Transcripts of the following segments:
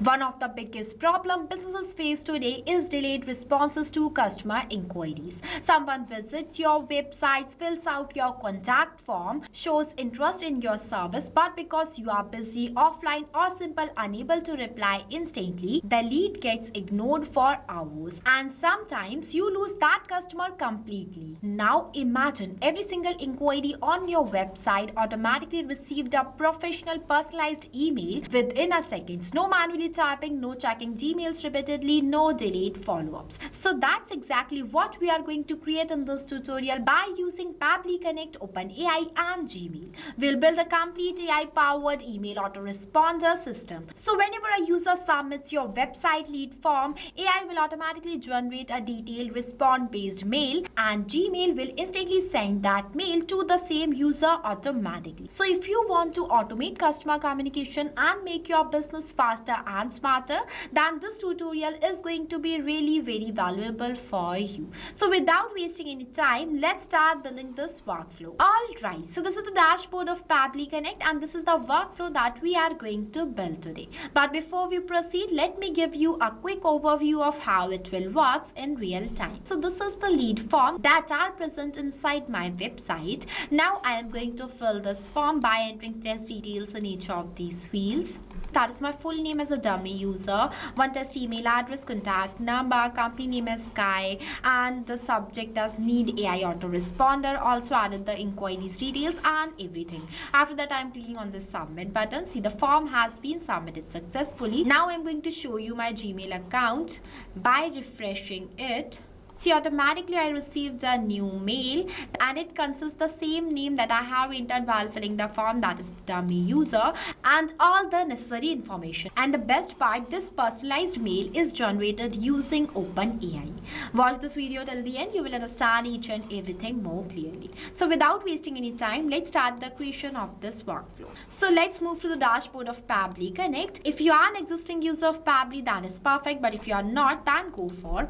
One of the biggest problems businesses face today is delayed responses to customer inquiries. Someone visits your website, fills out your contact form, shows interest in your service, but because you are busy, offline, or simply unable to reply instantly, the lead gets ignored for hours. And sometimes you lose that customer completely. Now imagine every single inquiry on your website automatically received a professional personalized email within a second. No manually typing, no checking Gmails repeatedly, no delayed follow-ups. So that's exactly what we are going to create in this tutorial by using Pabbly Connect, OpenAI and Gmail. We'll build a complete AI-powered email autoresponder system. So whenever a user submits your website lead form, AI will automatically generate a detailed response-based mail and Gmail will instantly send that mail to the same user automatically. So if you want to automate customer communication and make your business faster and smarter, then this tutorial is going to be really very valuable for you. So without wasting any time, let's start building this workflow. Alright, so this is the dashboard of Pabbly Connect and this is the workflow that we are going to build today. But before we proceed, let me give you a quick overview of how it will work in real time. So this is the lead form that are present inside my website. Now I am going to fill this form by entering test details in each of these fields. That is my full name as a dummy user, one test email address, contact number, company name as Sky, and the subject as need AI autoresponder. Also added the inquiries details and everything. After that, I am clicking on the submit button. See, the form has been submitted successfully. Now I'm going to show you my Gmail account by refreshing it. See, automatically I received a new mail and it consists the same name that I have entered while filling the form, that is dummy user, and all the necessary information. And the best part, this personalized mail is generated using OpenAI. Watch this video till the end, you will understand each and everything more clearly. So without wasting any time, let's start the creation of this workflow. So let's move to the dashboard of Pabbly Connect. If you are an existing user of Pabbly, that is perfect, but if you are not, then go for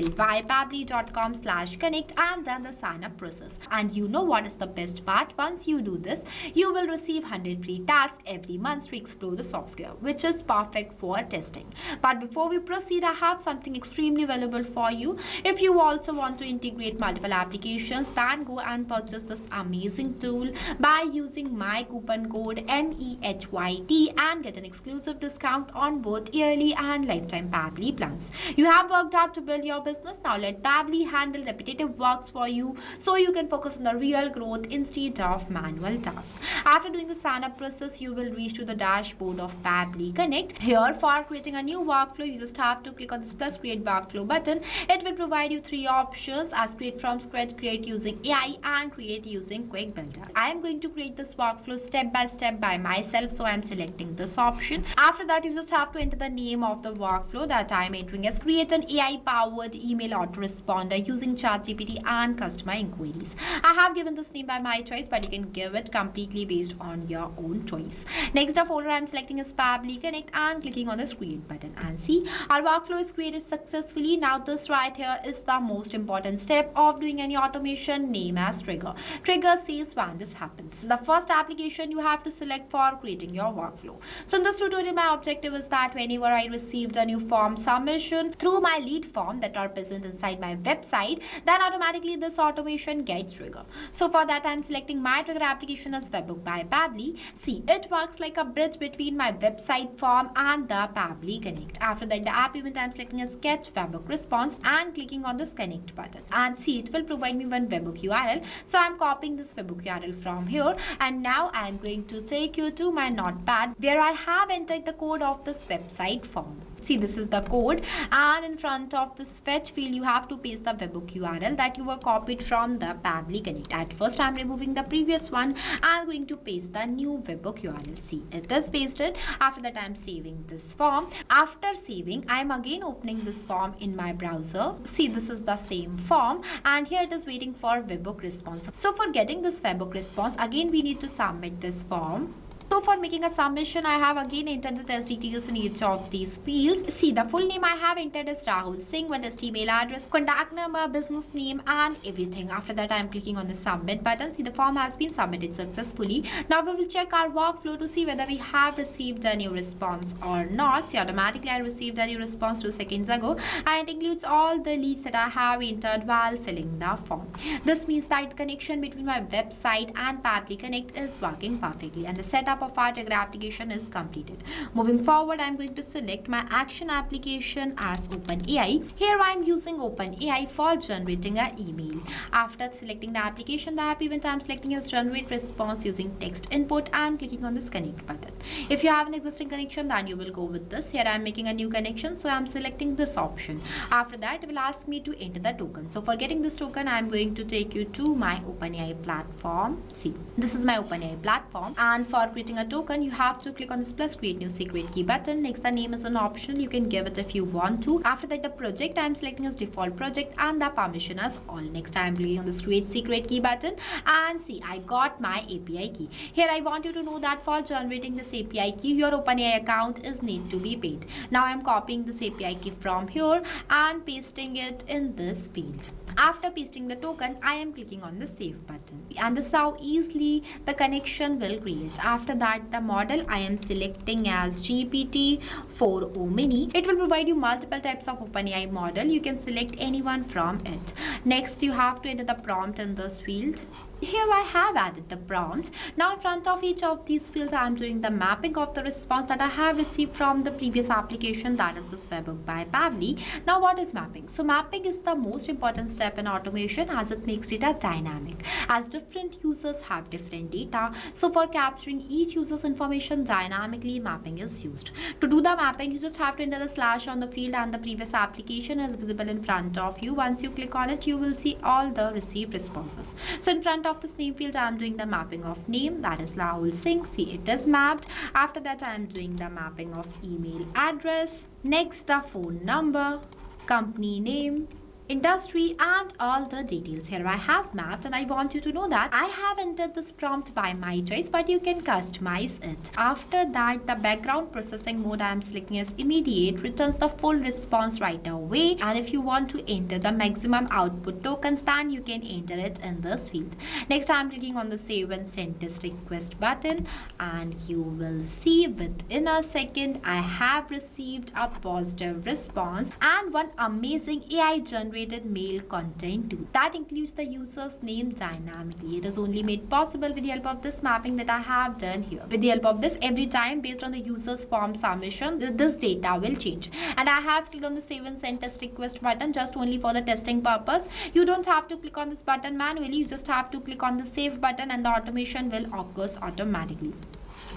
pabbly.com/connect and then the sign up process. And you know what is the best part? Once you do this, you will receive 100 free tasks every month to explore the software, which is perfect for testing. But before we proceed, I have something extremely valuable for you. If you also want to integrate multiple applications, then go and purchase this amazing tool by using my coupon code MEHYT and get an exclusive discount on both yearly and lifetime Pabbly plans. You have worked hard to build your business. Now let Pabbly handle repetitive works for you so you can focus on the real growth instead of manual tasks. After doing the sign up process, you will reach to the dashboard of Pabbly Connect. Here, for creating a new workflow, you just have to click on this plus create workflow button. It will provide you three options as create from scratch, create using AI and create using quick builder. I am going to create this workflow step by step by myself, so I am selecting this option. After that, you just have to enter the name of the workflow that I am entering as create an AI powered email autoresponder using ChatGPT and customer inquiries. I have given this name by my choice, but you can give it completely based on your own choice. Next, the folder I am selecting is Pabbly Connect and clicking on this create button. And see, our workflow is created successfully. Now this right here is the most important step of doing any automation, name as trigger. Trigger says when this happens. This is the first application you have to select for creating your workflow. So in this tutorial, my objective is that whenever I received a new form submission through my lead form that are present inside my website, then automatically this automation gets triggered. So for that, I'm selecting my trigger application as Webbook by Pabbly. See, it works like a bridge between my website form and the Pabbly Connect. After that, the app event I'm selecting is Sketch Webbook Response and clicking on this connect button. And see, it will provide me one Webbook URL. So I'm copying this Webbook URL from here, and now I'm going to take you to my notepad where I have entered the code of this website form. See, this is the code, and in front of this fetch field you have to paste the Webbook URL that you were copied from the Pabbly Connect. At first, I'm removing the previous one and I'm going to paste the new Webbook URL. See, it is pasted. After that, I'm saving this form. After saving, I'm again opening this form in my browser. See, this is the same form, and here it is waiting for Webbook response. So for getting this Webbook response, again we need to submit this form. So for making a submission, I have again entered the test details in each of these fields. See, the full name I have entered is Rahul Singh, with his email address, contact number, business name, and everything. After that, I am clicking on the submit button. See, the form has been submitted successfully. Now we will check our workflow to see whether we have received a new response or not. See, automatically I received a new response 2 seconds ago, and it includes all the leads that I have entered while filling the form. This means that the connection between my website and Pabbly Connect is working perfectly, and the setup of our Trigger application is completed. Moving forward, I am going to select my action application as OpenAI. Here I am using OpenAI for generating an email. After selecting the application, the app event I am selecting is generate response using text input and clicking on this connect button. If you have an existing connection, then you will go with this. Here I am making a new connection, so I am selecting this option. After that, it will ask me to enter the token. So for getting this token, I am going to take you to my OpenAI platform. See, this is my OpenAI platform, and for creating a token, you have to click on this plus create new secret key button. Next, the name is an optional. You can give it if you want to. After that, the project I am selecting as default project and the permission as all. Next, I am clicking on this create secret key button, and see, I got my API key. Here I want you to know that for generating this API key, your OpenAI account is need to be paid. Now I am copying this API key from here and pasting it in this field. After pasting the token, I am clicking on the save button, and this is how easily the connection will create. After that, the model I am selecting as GPT-4o Mini. It will provide you multiple types of OpenAI model. You can select anyone from it. Next, you have to enter the prompt in this field. Here I have added the prompt. Now in front of each of these fields, I am doing the mapping of the response that I have received from the previous application, that is this webhook by Pabbly. Now what is mapping? So mapping is the most important step in automation, as it makes data dynamic, as different users have different data. So for capturing each user's information dynamically, mapping is used. To do the mapping, you just have to enter the slash on the field, and the previous application is visible in front of you. Once you click on it, you will see all the received responses. So in front of this name field, I am doing the mapping of name, that is Rahul Singh. See, it is mapped. After that, I am doing the mapping of email address. Next, the phone number, company name, industry, and all the details. Here I have mapped, and I want you to know that I have entered this prompt by my choice, but you can customize it. After that, the background processing mode I am selecting as immediate returns the full response right away, and if you want to enter the maximum output tokens, then you can enter it in this field. Next, I am clicking on the save and send test request button, and you will see within a second I have received a positive response and one amazing AI generated mail content too. That includes the user's name dynamically. It is only made possible with the help of this mapping that I have done here. With the help of this, every time based on the user's form submission, this data will change. And I have clicked on the save and send test request button just only for the testing purpose. You don't have to click on this button manually. You just have to click on the save button, and the automation will occur automatically.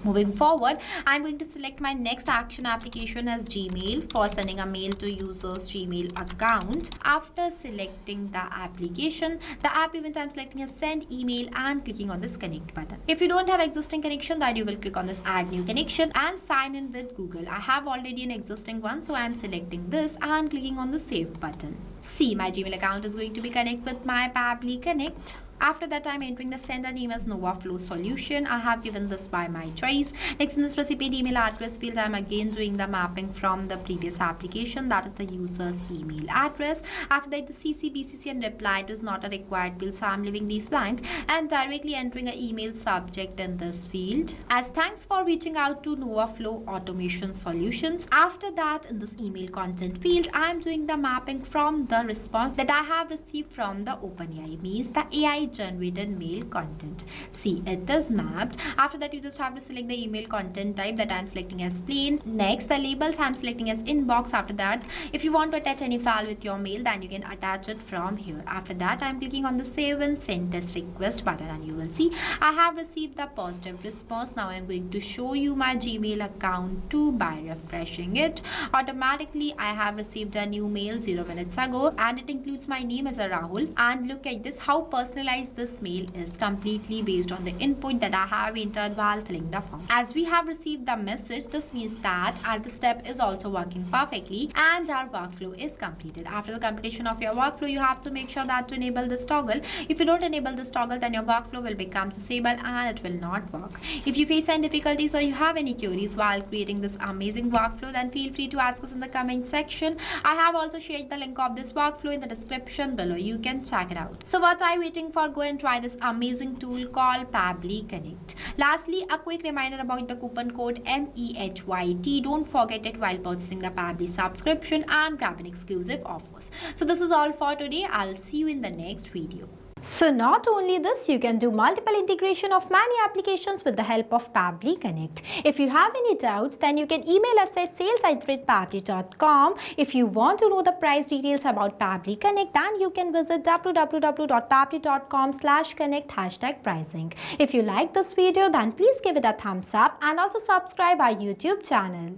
Moving forward, I'm going to select my next action application as Gmail for sending a mail to user's Gmail account. After selecting the application, the app event I'm selecting is send email and clicking on this connect button. If you don't have existing connection, then you will click on this add new connection and sign in with Google. I have already an existing one, so I'm selecting this and clicking on the save button. See, my Gmail account is going to be connected with my Pabbly Connect. After that, I'm entering the sender name as NovaFlow Solution. I have given this by my choice. Next, in this recipient email address field, I'm again doing the mapping from the previous application, that is the user's email address. After that, the CC, BCC, and reply is not a required field, so I'm leaving these blank and directly entering an email subject in this field as thanks for reaching out to NovaFlow Automation Solutions. After that, in this email content field, I'm doing the mapping from the response that I have received from the OpenAI, means the AI generated mail content. See, it is mapped. After that, you just have to select the email content type that I'm selecting as plain. Next, the labels I'm selecting as inbox. After that, if you want to attach any file with your mail, then you can attach it from here. After that, I'm clicking on the save and send test request button, and you will see I have received the positive response. Now I'm going to show you my Gmail account too by refreshing it. Automatically, I have received a new mail 0 minutes ago, and it includes my name as a Rahul. And look at this, how personalized recognize this mail is completely based on the input that I have entered while filling the form. As we have received the message, this means that the step is also working perfectly and our workflow is completed. After the completion of your workflow, you have to make sure that to enable this toggle. If you don't enable this toggle, then your workflow will become disabled and it will not work. If you face any difficulties or you have any queries while creating this amazing workflow, then feel free to ask us in the comment section. I have also shared the link of this workflow in the description below. You can check it out. So what are you waiting for? Go and try this amazing tool called Pabbly Connect. Lastly, a quick reminder about the coupon code MEHYT. Don't forget it while purchasing the Pabbly subscription and grab an exclusive offers. So this is all for today. I'll see you in the next video. So not only this, you can do multiple integration of many applications with the help of Pabbly Connect. If you have any doubts, then you can email us at sales@pabbly.com. If you want to know the price details about Pabbly Connect, then you can visit www.pabbly.com/connect #pricing. If you like this video, then please give it a thumbs up and also subscribe our YouTube channel.